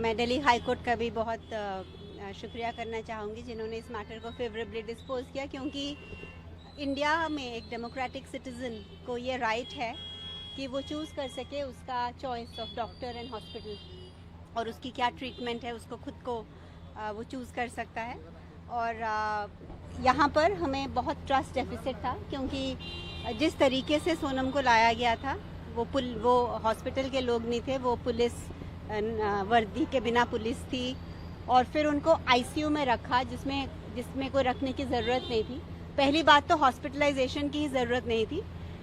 मैं Delhi high court का भी बहुत शुक्रिया करना चाहूँगी जिन्होंने इस मैटर को फेवरेबली डिस्पोज किया, क्योंकि इंडिया में एक डेमोक्रेटिक सिटीज़न को ये राइट है कि वो चूज़ कर सके उसका choice of doctor and hospital, और उसकी क्या ट्रीटमेंट है उसको खुद को वो चूज़ कर सकता है। और यहाँ पर हमें बहुत ट्रस्ट डेफिसिट था, क्योंकि जिस तरीके से सोनम को लाया गया था वो हॉस्पिटल के लोग नहीं थे, वो पुलिस वर्दी के बिना पुलिस थी, और फिर उनको आईसीयू में रखा जिसमें कोई रखने की ज़रूरत नहीं थी। पहली बात तो हॉस्पिटलाइजेशन की ही ज़रूरत नहीं थी,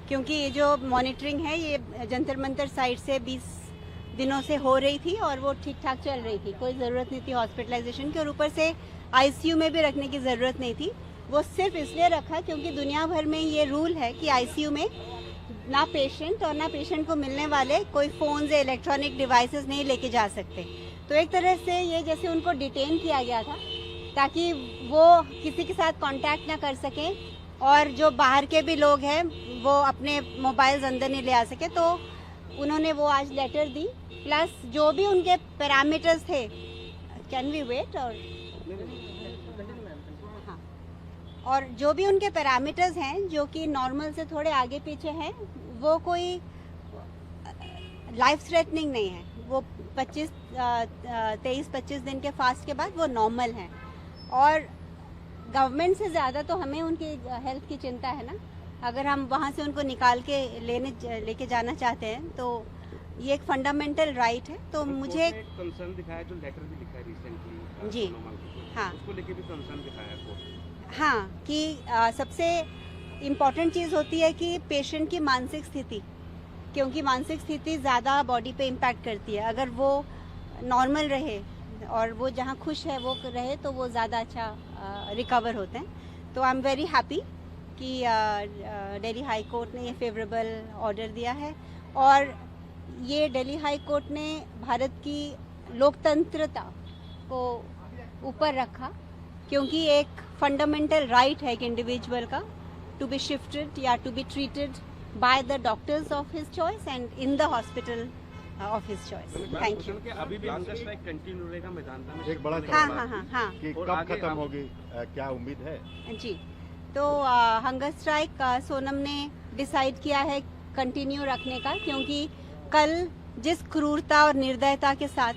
क्योंकि ये जो मॉनिटरिंग है ये जंतर मंतर साइड से 20 दिनों से हो रही थी और वो ठीक ठाक चल रही थी, कोई ज़रूरत नहीं थी हॉस्पिटलाइजेशन की, और ऊपर से आईसीयू में भी रखने की ज़रूरत नहीं थी। वो सिर्फ इसलिए रखा क्योंकि दुनिया भर में ये रूल है कि आईसीयू में ना पेशेंट और ना पेशेंट को मिलने वाले कोई फ़ोन या इलेक्ट्रॉनिक डिवाइसेस नहीं लेके जा सकते। तो एक तरह से ये जैसे उनको डिटेन किया गया था ताकि वो किसी के साथ कांटेक्ट ना कर सकें, और जो बाहर के भी लोग हैं वो अपने मोबाइल्स अंदर नहीं ले आ सके। तो उन्होंने वो आज लेटर दी, प्लस जो भी उनके पैरामीटर्स थे, कैन वी वेट, और जो भी उनके पैरामीटर्स हैं जो कि नॉर्मल से थोड़े आगे पीछे हैं, वो कोई लाइफ थ्रेटनिंग नहीं है, वो 23-25 दिन के फास्ट के बाद वो नॉर्मल हैं। और गवर्नमेंट से ज़्यादा तो हमें उनकी हेल्थ की चिंता है ना। अगर हम वहाँ से उनको निकाल के लेके जाना चाहते हैं तो ये एक फंडामेंटल राइट है। तो मुझे कंसर्न दिखाया, जो लेटर भी लिखा है रिसेंटली जी, हाँ, उसको लेके भी कंसर्न दिखाया कोर्ट। हाँ, कि सबसे इम्पॉर्टेंट चीज़ होती है कि पेशेंट की मानसिक स्थिति, क्योंकि मानसिक स्थिति ज़्यादा बॉडी पे इम्पैक्ट करती है। अगर वो नॉर्मल रहे और वो जहाँ खुश है वो रहे तो वो ज़्यादा अच्छा रिकवर होते हैं। तो आई एम वेरी हैप्पी कि दिल्ली हाई कोर्ट ने ये फेवरेबल ऑर्डर दिया है, और ये दिल्ली हाई कोर्ट ने भारत की लोकतंत्रता को ऊपर रखा, क्योंकि एक फंडामेंटल राइट है एक इंडिविजुअल का टू बी शिफ्टेड या to be treated by the doctors of his choice and in the hospital of his choice. Thank you. अभी भी हंगर स्ट्राइक कंटिन्यू रहेगा मैदान में? एक बड़ा हाँ, कि कब खत्म होगी, क्या उम्मीद है? जी, तो हंगर स्ट्राइक सोनम ने डिसाइड किया है कंटिन्यू रखने का, क्योंकि कल जिस क्रूरता और निर्दयता के साथ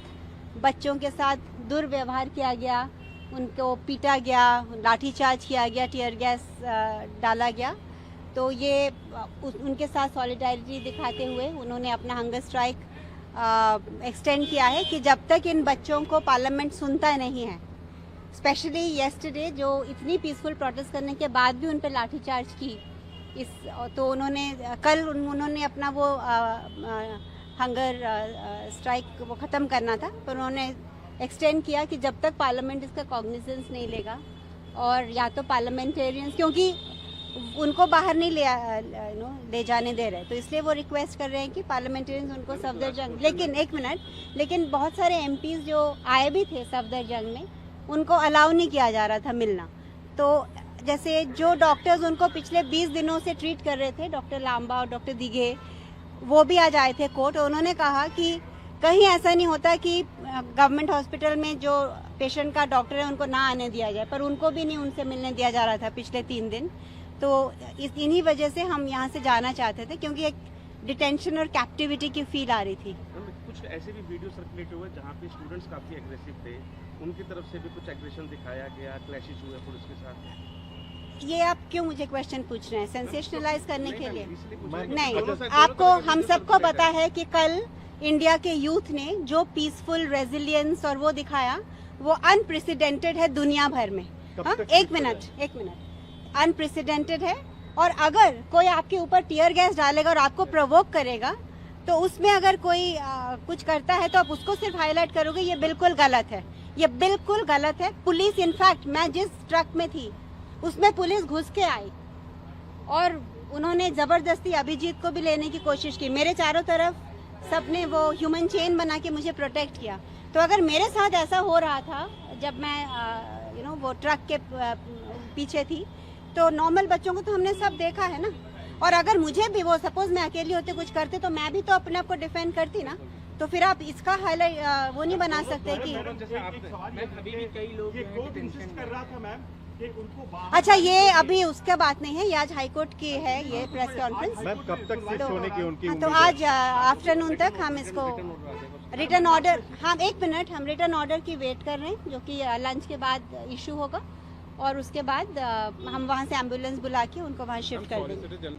बच्चों के साथ दुर्व्यवहार किया गया, उनको पीटा गया, लाठीचार्ज किया गया, टीयर गैस डाला गया, तो ये उनके साथ सॉलिडारिटी दिखाते हुए उन्होंने अपना हंगर स्ट्राइक एक्सटेंड किया है कि जब तक इन बच्चों को पार्लियामेंट सुनता नहीं है। स्पेशली येस्टरडे जो इतनी पीसफुल प्रोटेस्ट करने के बाद भी उन पर लाठीचार्ज की, तो उन्होंने अपना वो हंगर स्ट्राइक वो ख़त्म करना था, पर उन्होंने एक्सटेंड किया कि जब तक पार्लियामेंट इसका कॉग्निजेंस नहीं लेगा, और या तो पार्लियामेंटेरियंस, क्योंकि उनको बाहर नहीं ले जाने दे रहे, तो इसलिए वो रिक्वेस्ट कर रहे हैं कि पार्लियामेंटेरियंस उनको सफदरजंग, लेकिन बहुत सारे एमपीज जो आए भी थे सफदरजंग में, उनको अलाउ नहीं किया जा रहा था मिलना। तो जैसे जो डॉक्टर्स उनको पिछले 20 दिनों से ट्रीट कर रहे थे, डॉक्टर लांबा और डॉक्टर दिघे, वो भी आज आए थे कोर्ट। उन्होंने कहा कि कहीं ऐसा नहीं होता कि गवर्नमेंट हॉस्पिटल में जो पेशेंट का डॉक्टर है उनको ना आने दिया जाए, पर उनको भी नहीं उनसे मिलने दिया जा रहा था पिछले 3 दिन। तो इन्हीं वजह से हम यहाँ से जाना चाहते थे, क्योंकि एक डिटेंशन और कैप्टिविटी की फील आ रही थी। कुछ ऐसे भी वीडियो सर्कुलेट हुए जहाँ पे स्टूडेंट्स काफी एग्रेसिव थे, उनकी तरफ से भी कुछ एग्रेशन दिखाया गया, क्लैशेस हुए पुलिस के साथ। ये आप क्यों मुझे क्वेश्चन पूछ रहे हैं? सेंसेशनलाइज करने के लिए नहीं। आपको, हम सबको पता है कि कल इंडिया के यूथ ने जो पीसफुल रेजिलियंस और वो दिखाया, वो अनप्रेसिडेंटेड है दुनिया भर में। हाँ, एक मिनट, अनप्रेसिडेंटेड है। और अगर कोई आपके ऊपर टीयर गैस डालेगा और आपको प्रोवोक करेगा, तो उसमें अगर कोई कुछ करता है तो आप उसको सिर्फ हाईलाइट करोगे, ये बिल्कुल गलत है, ये बिल्कुल गलत है। पुलिस, इनफैक्ट मैं जिस ट्रक में थी उसमें पुलिस घुस के आई और उन्होंने जबरदस्ती अभिजीत को भी लेने की कोशिश की। मेरे चारों तरफ सबने वो ह्यूमन चेन बना के मुझे प्रोटेक्ट किया। तो अगर मेरे साथ ऐसा हो रहा था जब मैं वो ट्रक के पीछे थी, तो नॉर्मल बच्चों को तो हमने सब देखा है ना। और अगर मुझे भी वो, सपोज मैं अकेली होते कुछ करते, तो मैं भी तो अपने आप को डिफेंड करती ना। तो फिर आप इसका हाईलाइट वो नहीं बना सकते कि मैडम जैसे आपने अभी भी कई लोग ये कोर्ट इंसिस्ट कर रहा था मैम कि उनको बाहर अच्छा, ये अभी उसका बात नहीं है, ये आज हाईकोर्ट की है ये प्रेस कॉन्फ्रेंस। मैम कब तक शिफ्ट होने की उनकी हाँ, तो उम्मीद है? आज आफ्टरनून तक हम इसको रिटर्न ऑर्डर, हम 1 मिनट, हम रिटर्न ऑर्डर की वेट कर रहे हैं जो कि लंच के बाद इशू होगा और उसके बाद हम वहाँ से एम्बुलेंस बुला के उनको वहाँ शिफ्ट कर देंगे।